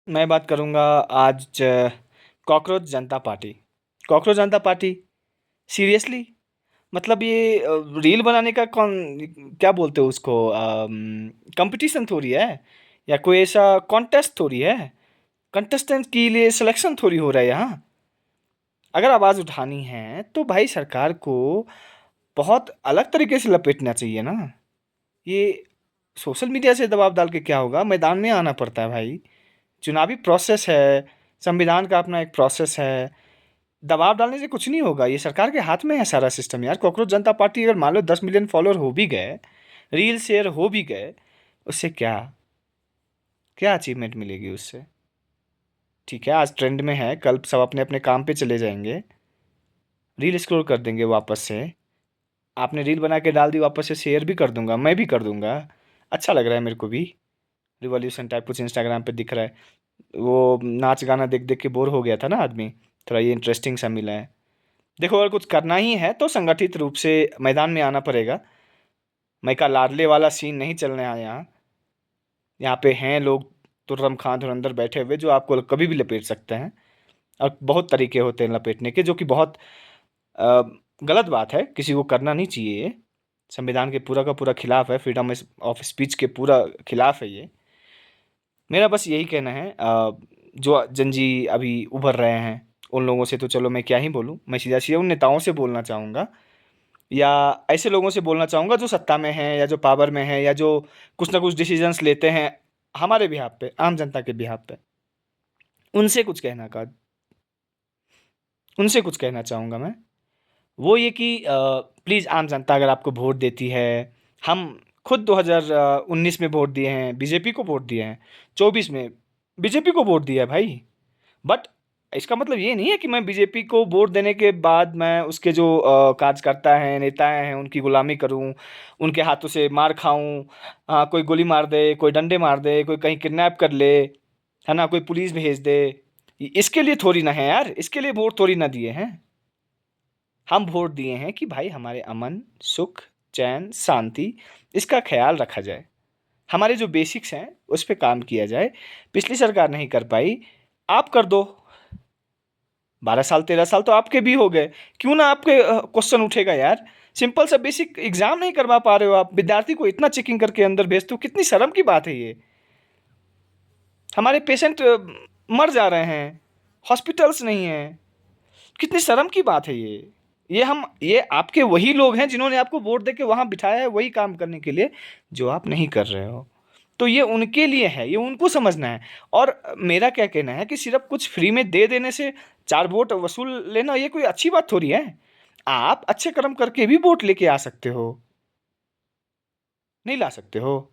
मैं बात करूँगा आज कॉकरोच जनता पार्टी। कॉकरोच जनता पार्टी सीरियसली? मतलब ये रील बनाने का कौन क्या बोलते हो उसको कंपटीशन थोड़ी है या कोई ऐसा कॉन्टेस्ट थोड़ी है। कंटेस्टेंट के लिए सिलेक्शन थोड़ी हो रहा है यहाँ। अगर आवाज़ उठानी है तो भाई सरकार को बहुत अलग तरीके से लपेटना चाहिए ना। ये सोशल मीडिया से दबाव डाल के क्या होगा, मैदान में आना पड़ता है भाई। चुनावी प्रोसेस है, संविधान का अपना एक प्रोसेस है। दबाव डालने से कुछ नहीं होगा, ये सरकार के हाथ में है सारा सिस्टम यार। कॉकरोच जनता पार्टी अगर मान लो 10 मिलियन फॉलोअर हो भी गए, रील शेयर हो भी गए, उससे क्या क्या अचीवमेंट मिलेगी उससे? ठीक है, आज ट्रेंड में है, कल सब अपने अपने काम पे चले जाएंगे, रील स्क्रॉल कर देंगे वापस से। आपने रील बना के डाल दी, वापस से शेयर भी कर दूंगा, मैं भी कर दूंगा। अच्छा लग रहा है मेरे को भी, रिवॉल्यूशन टाइप कुछ इंस्टाग्राम पे दिख रहा है। वो नाच गाना देख देख के बोर हो गया था ना आदमी, थोड़ा ये इंटरेस्टिंग सा मिला है। देखो, अगर कुछ करना ही है तो संगठित रूप से मैदान में आना पड़ेगा। मैं का लाडले वाला सीन नहीं चलने आया यहाँ। यहाँ पे हैं लोग तुर्रम खां धुरंधर बैठे हुए जो आपको कभी भी लपेट सकते हैं। और बहुत तरीके होते हैं लपेटने के, जो कि बहुत अ, गलत बात है, किसी को करना नहीं चाहिए ये। संविधान के पूरा का पूरा खिलाफ है, फ्रीडम ऑफ स्पीच के पूरा खिलाफ है ये। मेरा बस यही कहना है, जो जनजी अभी उभर रहे हैं उन लोगों से तो चलो मैं क्या ही बोलूँ, मैं सीधा सीधा उन नेताओं से बोलना चाहूँगा, या ऐसे लोगों से बोलना चाहूँगा जो सत्ता में हैं या जो पावर में हैं या जो कुछ ना कुछ डिसीजंस लेते हैं हमारे बिहाफ पे, आम जनता के बिहाफ पे। उनसे कुछ कहना का उनसे कुछ कहना चाहूँगा मैं। वो ये कि प्लीज़ आम जनता अगर आपको वोट देती है, हम खुद 2019 में वोट दिए हैं, बीजेपी को वोट दिए हैं, 24 में बीजेपी को वोट दिया है भाई। बट इसका मतलब ये नहीं है कि मैं बीजेपी को वोट देने के बाद मैं उसके जो कार्यकर्ता हैं, नेता हैं, उनकी गुलामी करूं, उनके हाथों से मार खाऊं। कोई गोली मार दे, कोई डंडे मार दे, कोई कहीं किडनैप कर ले, है ना, कोई पुलिस भेज दे। इसके लिए थोड़ी ना है यार, इसके लिए वोट थोड़ी ना दिए हैं। हम वोट दिए हैं कि भाई हमारे अमन, सुख, चैन, शांति, इसका ख्याल रखा जाए। हमारे जो बेसिक्स हैं उस पे काम किया जाए। पिछली सरकार नहीं कर पाई, आप कर दो। 12 साल 13 साल तो आपके भी हो गए, क्यों ना आपके क्वेश्चन उठेगा यार। सिंपल सा बेसिक एग्जाम नहीं करवा पा रहे हो आप, विद्यार्थी को इतना चेकिंग करके अंदर भेजते हो, कितनी शर्म की बात है ये। हमारे पेशेंट मर जा रहे हैं, हॉस्पिटल्स नहीं है, कितनी शर्म की बात है ये। ये आपके वही लोग हैं जिन्होंने आपको वोट देके वहां बिठाया है वही काम करने के लिए जो आप नहीं कर रहे हो। तो ये उनके लिए है, ये उनको समझना है। और मेरा क्या कहना है कि सिर्फ कुछ फ्री में दे देने से 4 वोट वसूल लेना ये कोई अच्छी बात थोड़ी है। आप अच्छे कर्म करके भी वोट लेके आ सकते हो, नहीं ला सकते हो?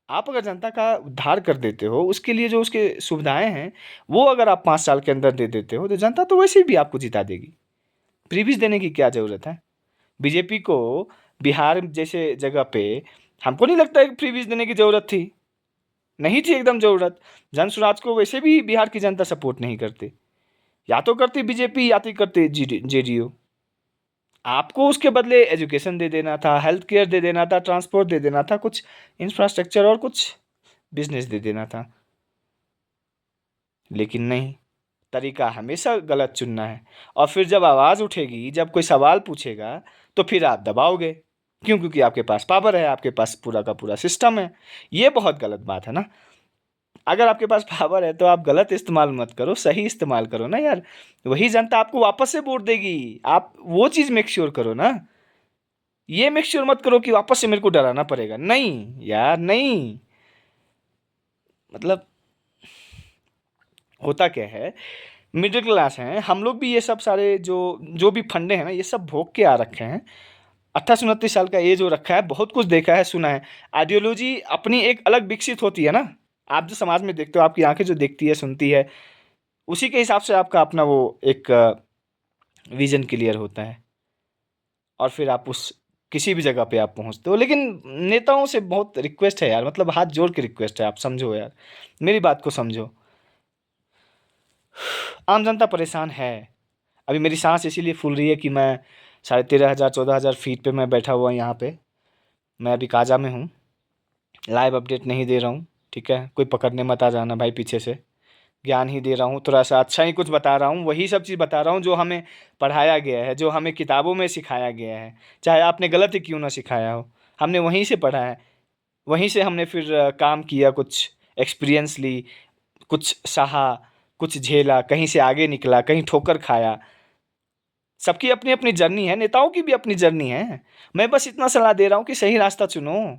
आप अगर जनता का उद्धार कर देते हो, उसके लिए जो उसके सुविधाएं हैं वो अगर आप 5 साल के अंदर दे देते हो तो जनता तो वैसे भी आपको जिता देगी। प्रीवियस देने की क्या ज़रूरत है? बीजेपी को बिहार जैसे जगह पे हमको नहीं लगता है कि फ्रीबीज देने की ज़रूरत थी। नहीं थी एकदम ज़रूरत। जन स्वराज को वैसे भी बिहार की जनता सपोर्ट नहीं करती, या तो करती बीजेपी या तो करती जेडीयू। आपको उसके बदले एजुकेशन दे देना था, हेल्थ केयर दे देना था, ट्रांसपोर्ट दे देना था, कुछ इंफ्रास्ट्रक्चर और कुछ बिजनेस दे देना था। लेकिन नहीं, तरीका हमेशा गलत चुनना है। और फिर जब आवाज़ उठेगी, जब कोई सवाल पूछेगा, तो फिर आप दबाओगे। क्यों? क्योंकि आपके पास पावर है, आपके पास पूरा का पूरा सिस्टम है। ये बहुत गलत बात है ना। अगर आपके पास पावर है तो आप गलत इस्तेमाल मत करो, सही इस्तेमाल करो ना यार। वही जनता आपको वापस से वोट देगी। आप वो चीज़ मेक श्योर करो ना। ये मेक श्योर मत करो कि वापस से मेरे को डराना पड़ेगा। नहीं यार, नहीं। मतलब होता क्या है, मिडिल क्लास हैं हम लोग भी, ये सब सारे जो जो भी फंडे हैं ना, ये सब भोग के आ रखे हैं। 28-29 साल का एज हो रखा है, बहुत कुछ देखा है, सुना है। आइडियोलॉजी अपनी एक अलग विकसित होती है ना। आप जो समाज में देखते हो, आपकी आंखें जो देखती है, सुनती है, उसी के हिसाब से आपका अपना वो एक विजन क्लियर होता है। और फिर आप उस किसी भी जगह पे आप पहुंचते हो। लेकिन नेताओं से बहुत रिक्वेस्ट है यार, मतलब हाथ जोड़ के रिक्वेस्ट है, आप समझो यार, मेरी बात को समझो। आम जनता परेशान है। अभी मेरी सांस इसीलिए फूल रही है कि मैं 13,500 14,000 फीट पे मैं बैठा हुआ यहाँ पे। मैं अभी काजा में हूँ, लाइव अपडेट नहीं दे रहा हूँ, ठीक है? कोई पकड़ने मत आ जाना भाई पीछे से। ज्ञान ही दे रहा हूँ, थोड़ा-सा अच्छा ही कुछ बता रहा हूँ, वही सब चीज़ बता रहा हूँ जो हमें पढ़ाया गया है, जो हमें किताबों में सिखाया गया है। चाहे आपने गलत ही क्यों ना सिखाया हो, हमने वहीं से पढ़ा है, वहीं से हमने फिर काम किया, कुछ एक्सपीरियंस ली, कुछ सहा, कुछ झेला, कहीं से आगे निकला, कहीं ठोकर खाया। सबकी अपनी-अपनी जर्नी है, नेताओं की भी अपनी जर्नी है। मैं बस इतना सलाह दे रहा हूँ कि सही रास्ता चुनो।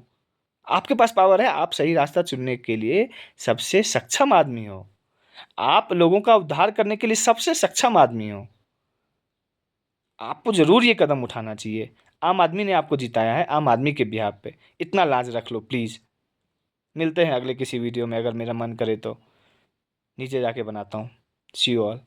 आपके पास पावर है, आप सही रास्ता चुनने के लिए सबसे सक्षम आदमी हो। आप लोगों का उद्धार करने के लिए सबसे सक्षम आदमी हो। आपको ज़रूर ये कदम उठाना चाहिए। आम आदमी ने आपको जिताया है, आम आदमी के बिहाफ़ पे। इतना लाज़ रख लो प्लीज़। मिलते हैं अगले किसी वीडियो में, अगर मेरा मन करे तो। नीचे जाके बनाता हूँ। सी यू ऑल।